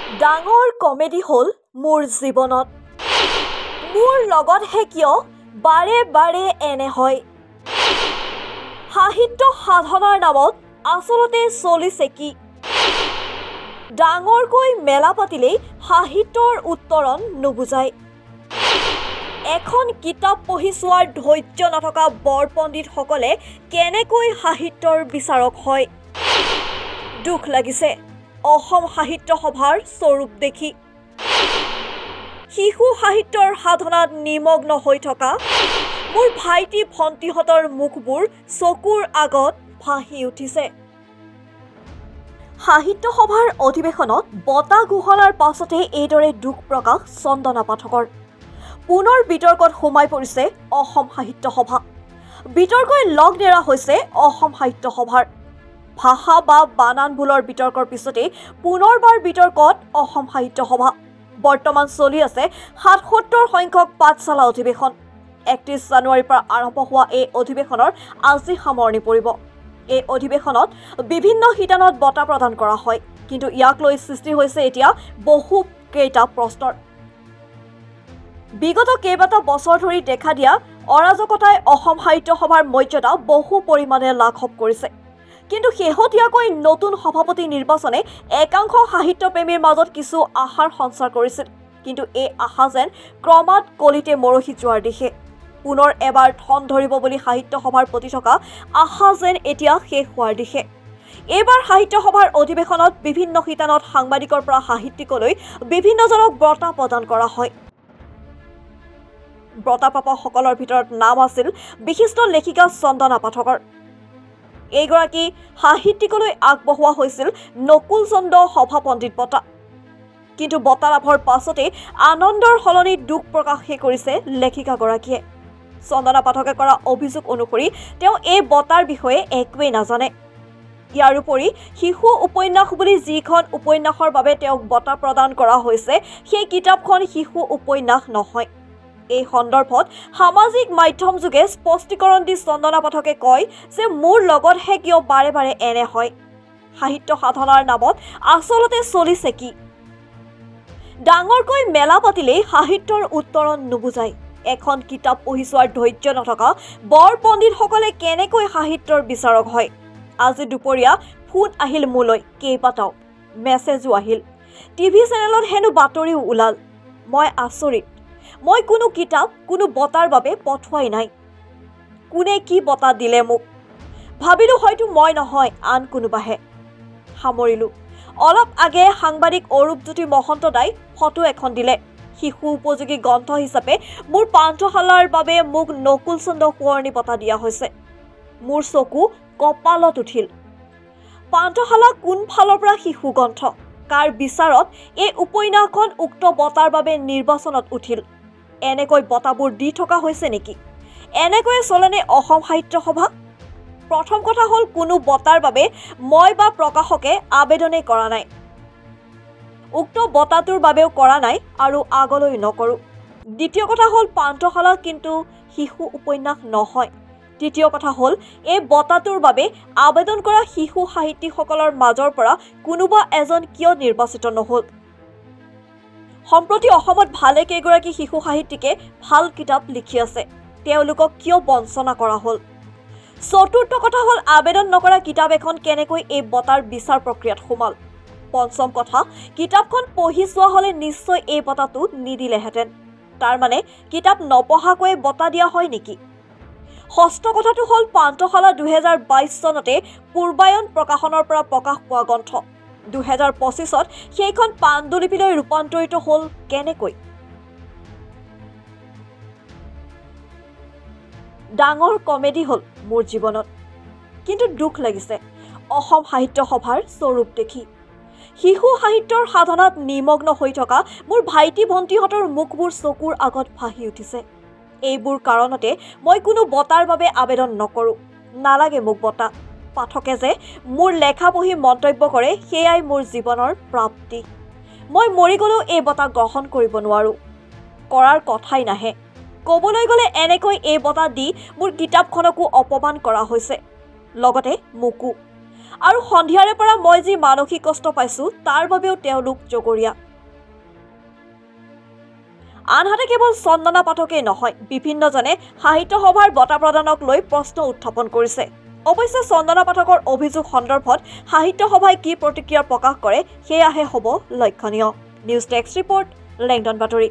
ডাঙৰ কমেডি হ'ল মোৰ জীৱনত মোৰ লগতহে কিয় বাৰে বাৰে এনে হয় সাহিত্য সাধনাৰ নামত আচলতে চলিছে কি ডাঙৰকৈ মেলা পাতিলেই সাহিত্যৰ উত্তৰণ নুবুজায় এখন কিতাপ পঢ়ি চোৱাৰ ধৈৰ্য নথকা বৰ পণ্ডিতসকলে কেনেকৈ সাহিত্যৰ বিচাৰক হয় দুখ লাগিছে অসম সাহিত্য সভাৰ স্বৰূপ দেখি শিশু সাহিত্যৰ সাধনাত নিমগ্ন হৈ থকা মোৰ ভাইটি ভণ্টিহঁতৰ মুখবোৰ চকুৰ আগত ভাহি উঠিছে সাহিত্য সভাৰ অধিৱেশনত বঁটা ঘোষণাৰ পাছতে এইদৰে দুখ প্ৰকাশ চন্দনা পাঠকৰ পুনৰ বিতৰ্কত সোমাই পৰিছে অসম সাহিত্য সভা বিতৰ্কই লগ নেৰা হৈছে অসম সাহিত্য সভাৰ ভাষা বা বানান ভুলৰ বিতৰ্কৰ পিছতে পুনৰবাৰ বিতৰ্কত অসম সাহিত্য সভা বৰ্তমান চলি আছে ৭৭ সংখ্যক পাঠশালা অধিৱেশন ৩১ জানুৱাৰীৰ পৰা আৰম্ভ হোৱা এই অধিৱেশনৰ আজি সামৰণি পৰিব এই অধিৱেশনত বিভিন্ন শিতানত বঁটা প্ৰদান কৰা হয় কিন্তু ইয়াক লৈ সৃষ্টি হৈছে এতিয়া বহু কেইটা প্ৰশ্নৰ বিগত কেইবাটা বছৰ ধৰি দেখা দিয়া অৰাজকতাই অসম সাহিত্য সভাৰ মৰ্যাদা বহু পৰিমাণে লাঘৱ কৰিছে কিন্তু শেহতীয়াকৈ নতুন সভাপতি নিৰ্বাচনে একাংশ সাহিত্যপ্ৰেমীৰ মাজত কিছু আশাৰ সঞ্চাৰ কৰিছিল কিন্তু এই আশা যেন ক্ৰমাৎ কলিতে মৰহি যোৱাৰ দিশে পুনৰ এবাৰ ঠন ধৰিব বুলি সাহিত্য সভাৰ প্ৰতি থকা আশা যেন এতিয়া শেষ হোৱাৰ দিশে এইবাৰ সাহিত্য সভাৰ অধিৱেশনত বিভিন্ন শিতানত সাংবাদিকৰ পৰা সাহিত্যিকলৈ বিভিন্নজনক বঁটা প্ৰদান কৰা হয় বঁটাপ্ৰাপকসকলৰ ভিতৰত নাম আছিল বিশিষ্ট লেখিকা চন্দনা পাঠকৰ এইগৰাকী সাহিত্যিকলৈ আগবঢ়োৱা হৈছিল নকুল চন্দ্ৰ সভা পণ্ডিত বঁটা কিন্তু বঁটা লাভৰ পাছতে আনন্দৰ সলনি দুখ প্ৰকাশহে কৰিছে লেখিকাগৰাকীয়ে চন্দনা পাঠকে কৰা অভিযোগ অনুসৰি তেওঁ এই বঁটাৰ বিষয়ে একোৱেই নাজানে ইয়াৰ উপৰি শিশু উপন্যাস বুলি যিখন উপন্যাসৰ বাবে তেওঁক বঁটা প্ৰদান কৰা হৈছে সেই কিতাপখন শিশু উপন্যাস নহয় এই সন্দৰ্ভত সামাজিক মাধ্যম যোগে স্পষ্টীকৰণ দি চন্দনা পাঠকে কয় যে মোৰ লগতহে কিয় বাৰে বাৰে এনে হয় সাহিত্য সাধনাৰ নামত আচলতে চলিছে কি ডাঙৰকৈ মেলা পাতিলেই সাহিত্যৰ উত্তৰণ নুবুজায় এখন কিতাপ পঢ়ি চোৱাৰ ধৈৰ্য নথকা বৰ পণ্ডিতসকলে কেনেকৈ সাহিত্যৰ বিচাৰক হয় আজি দুপৰীয়া ফোন আহিল মোলৈ কেইবাটাও মেছেজো আহিল টিভি চেনেলত হেনো বাতৰিও ওলাল মই আচৰিত মই কোনো কিতাপ কোনো বঁটাৰ বাবে পঠোৱাই নাই কোনে কি বঁটা দিলে মোক ভাবিলোঁ হয়তো মই নহয় আন কোনোবাহে সামৰিলোঁ অলপ আগে সাংবাদিক অৰূপজ্যোতি মহন্ত দাই ফটো এখন দিলে শিশু উপযোগী গ্ৰন্থ হিচাপে মোৰ পাঠশালাৰ বাবে মোক নকুল চন্দ্ৰ সোঁৱৰণী বঁটা দিয়া হৈছে মোৰ চকু কপালত উঠিল পাঠশালা কোন ফালৰ পৰা শিশু গ্ৰন্থ কাৰ বিচাৰত এই উপন্যাসখন উক্ত বঁটাৰ বাবে নিৰ্বাচনত উঠিল এনেকৈ বঁটাবোৰ দি থকা হৈছে নেকি এনেকৈ চলেনে অসম সাহিত্য সভা প্ৰথম কথা হ'ল কোনো বঁটাৰ বাবে মই বা প্ৰকাশকে আবেদনেই কৰা নাই উক্ত বঁটাটোৰ বাবেও কৰা নাই আৰু আগলৈ নকৰোঁ দ্বিতীয় কথা হ'ল পাঠশালা কিন্তু শিশু উপন্যাস নহয় তৃতীয় কথা হ'ল এই বঁটাটোৰ বাবে আবেদন কৰা শিশু সাহিত্যিকসকলৰ মাজৰ পৰা কোনোবা এজন কিয় নিৰ্বাচিত নহ'ল সম্প্ৰতি অসমত ভালে কেইগৰাকী শিশু সাহিত্যিকে ভাল কিতাপ লিখি আছে তেওঁলোকক কিয় বঞ্চনা কৰা হ'ল চতুৰ্থ কথা হ'ল আবেদন নকৰা কিতাপ এখন কেনেকৈ এই বঁটাৰ বিচাৰ প্ৰক্ৰিয়াত সোমাল পঞ্চম কথা কিতাপখন পঢ়ি চোৱা হ'লে নিশ্চয় এই বঁটাটো নিদিলেহেঁতেন তাৰমানে কিতাপ নপঢ়াকৈ বঁটা দিয়া হয় নেকি ষষ্ঠ কথাটো হ'ল পাঠশালা ২০২২ চনতে পূৰ্বায়ন প্ৰকাশনৰ পৰা প্ৰকাশ পোৱা গ্ৰন্থ ২০২৫ত সেইখন পাণ্ডুলিপিলৈ ৰূপান্তৰিত হ'ল কেনেকৈ ডাঙৰ কমেডি হ'ল মোৰ জীৱনত কিন্তু দুখ লাগিছে অসম সাহিত্য সভাৰ স্বৰূপ দেখি শিশু সাহিত্যৰ সাধনাত নিমগ্ন হৈ থকা মোৰ ভাইটি ভণ্টিহঁতৰ মুখবোৰ চকুৰ আগত ভাহি উঠিছে এইবোৰ কাৰণতে মই কোনো বঁটাৰ বাবে আবেদন নকৰোঁ নালাগে মোক বঁটা পাঠকে যে মোৰ লেখা পঢ়ি মন্তব্য কৰে সেয়াই মোৰ জীৱনৰ প্ৰাপ্তি মই মৰি গ'লেও এই বঁটা গ্ৰহণ কৰিব নোৱাৰোঁ কৰাৰ কথাই নাহে ক'বলৈ গ'লে এনেকৈ এই বঁটা দি মোৰ কিতাপখনকো অপমান কৰা হৈছে লগতে মোকো আৰু সন্ধিয়াৰে পৰা মই যি মানসিক কষ্ট পাইছোঁ তাৰ বাবেও তেওঁলোক জগৰীয়া। আনহাতে কেৱল চন্দনা পাঠকেই নহয়, বিভিন্নজনে সাহিত্য সভাৰ বঁটা প্ৰদানক লৈ প্ৰশ্ন উত্থাপন কৰিছে। অৱশ্যে চন্দনা পাঠকৰ অভিযোগ সন্দৰ্ভত সাহিত্য সভাই কি প্ৰতিক্ৰিয়া প্ৰকাশ কৰে সেয়াহে হ'ব লক্ষণীয়। নিউজ ডেস্ক ৰিপৰ্ট, লেংডন বাতৰি।